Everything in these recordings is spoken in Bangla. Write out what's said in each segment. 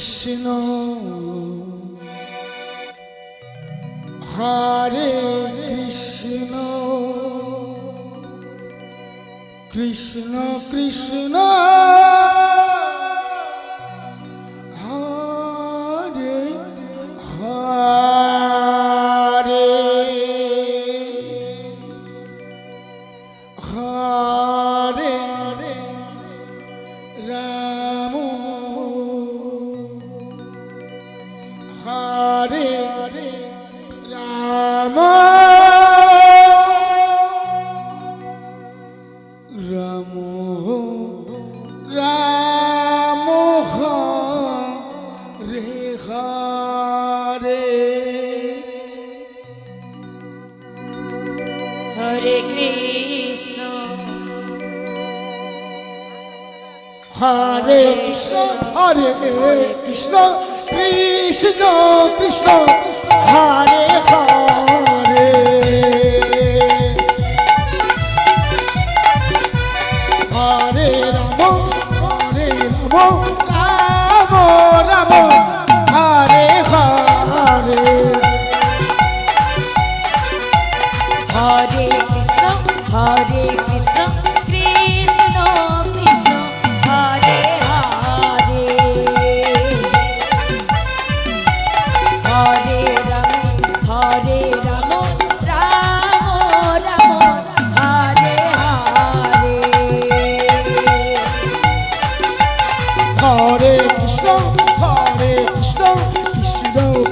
কৃষ্ণ হরে কৃষ্ণ কৃষ্ণ কৃষ্ণ হরে হরে হরে রাম হরে রাম রাম রাম হরে হরে হরে কৃষ্ণ হরে কৃষ্ণ হরে কৃষ্ণ কৃষ্ণ কৃষ্ণ হরে হরে হরে রাম রাম রাম হরে হরে হরে কৃষ্ণ কৃষ্ণ কৃষ্ণ হরে হরে হরে রাম রাম রাম হরে হরে হরে কৃষ্ণ কৃষ্ণ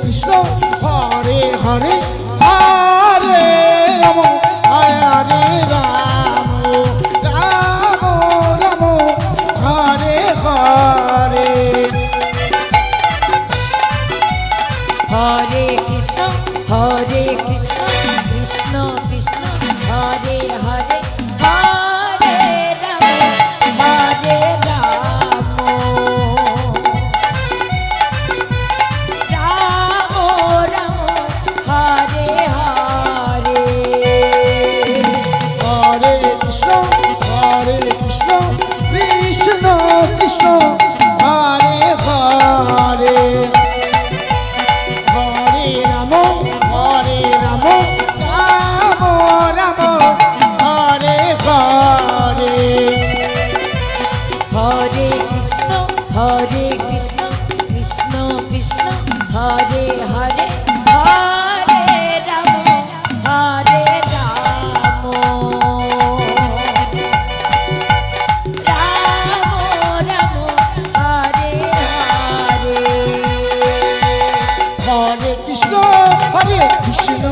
কৃষ্ণ হরে হরে হরে রাম হরে রাম রাম রাম হরে হরে হরে কৃষ্ণ কৃষ্ণ কৃষ্ণ হরে হরে হরে রাম রাম রাম হরে হরে হরে কৃষ্ণ কৃষ্ণ কৃষ্ণ হরে হরে হরে রাম রাম রাম হরে হরে হরে কৃষ্ণ কৃষ্ণ কৃষ্ণ হরে হরে হরে রাম রাম রাম হরে হরে হরে কৃষ্ণ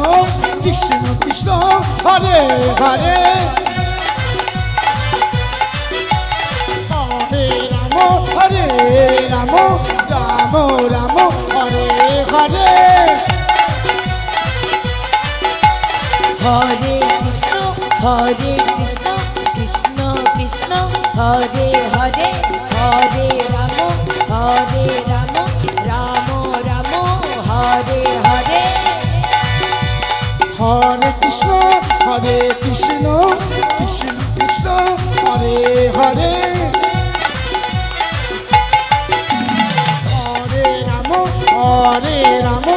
কৃষ্ণ হরে হরে হরে রাম রাম রাম হরে হরে হরে কৃষ্ণ কৃষ্ণ কৃষ্ণ হরে হরে হরে রাম রাম রাম হরে হরে হরে কৃষ্ণ কৃষ্ণ কৃষ্ণ হরে হরে হরে রাম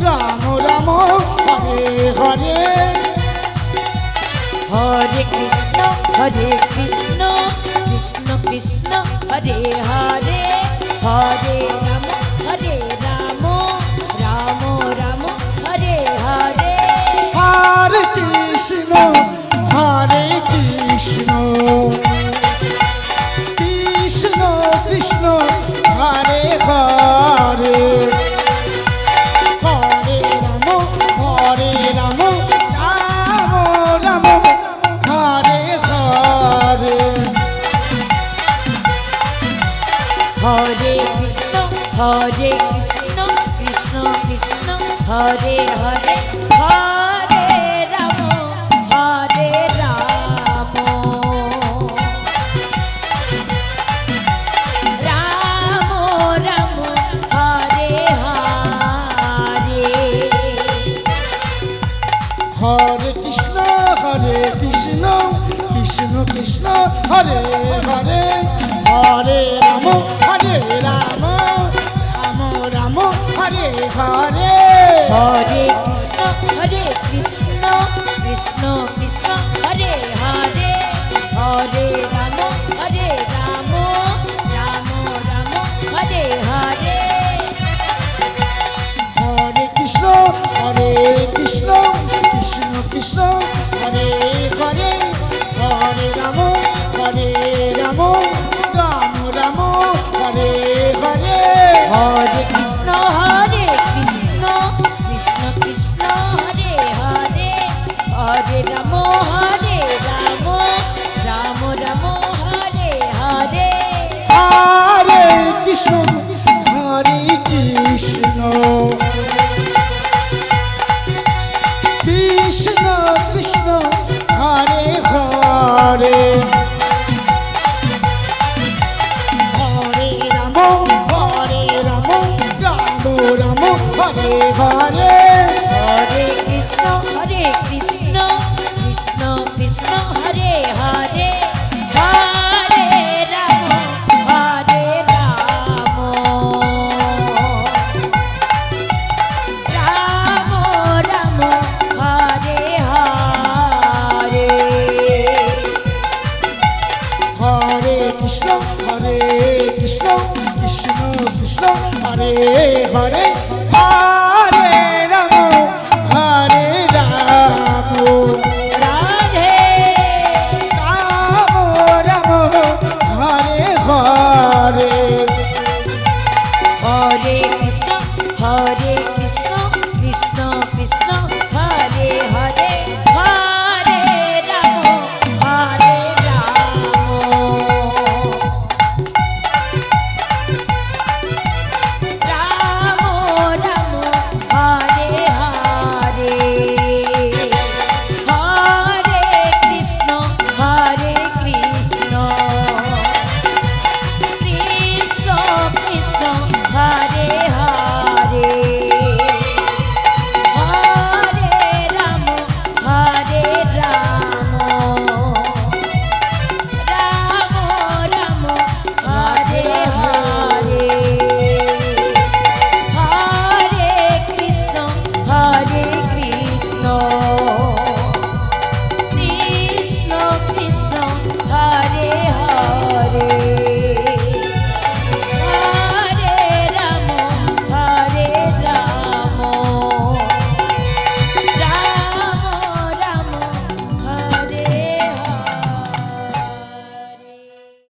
রাম রাম হরে হরে হরে কৃষ্ণ কৃষ্ণ কৃষ্ণ হরে হরে হরে রাম রাম রাম হরে হরে হরে কৃষ্ণ কৃষ্ণ কৃষ্ণ হরে হরে হরে রাম রাম রাম হরে হরে হরে কৃষ্ণ কৃষ্ণ কৃষ্ণ হরে হরে হরে রাম রাম রাম হরে হরে হরে কৃষ্ণ কৃষ্ণ কৃষ্ণ হরে হরে হরে রাম রাম রাম হরে হরে হরে কৃষ্ণ কৃষ্ণ কৃষ্ণ হরে হরে হরে রাম রাম রাম হরে হরে হরে কৃষ্ণ কৃষ্ণ কৃষ্ণ হরে হরে হরে রাম রাম রাম হরে হরে হরে কৃষ্ণ কৃষ্ণ কৃষ্ণ হরে হরে হরে রাম রাম রাম হরে হরে হরে কৃষ্ণ কৃষ্ণ কৃষ্ণ কৃষ্ণ হরে হরে হরে রাম রাম রাম হরে হরে হরে কৃষ্ণ কৃষ্ণ কৃষ্ণ হরে হরে হরে রাম রাম রাম হরে হরে হরে কৃষ্ণ কৃষ্ণ কৃষ্ণ হরে হরে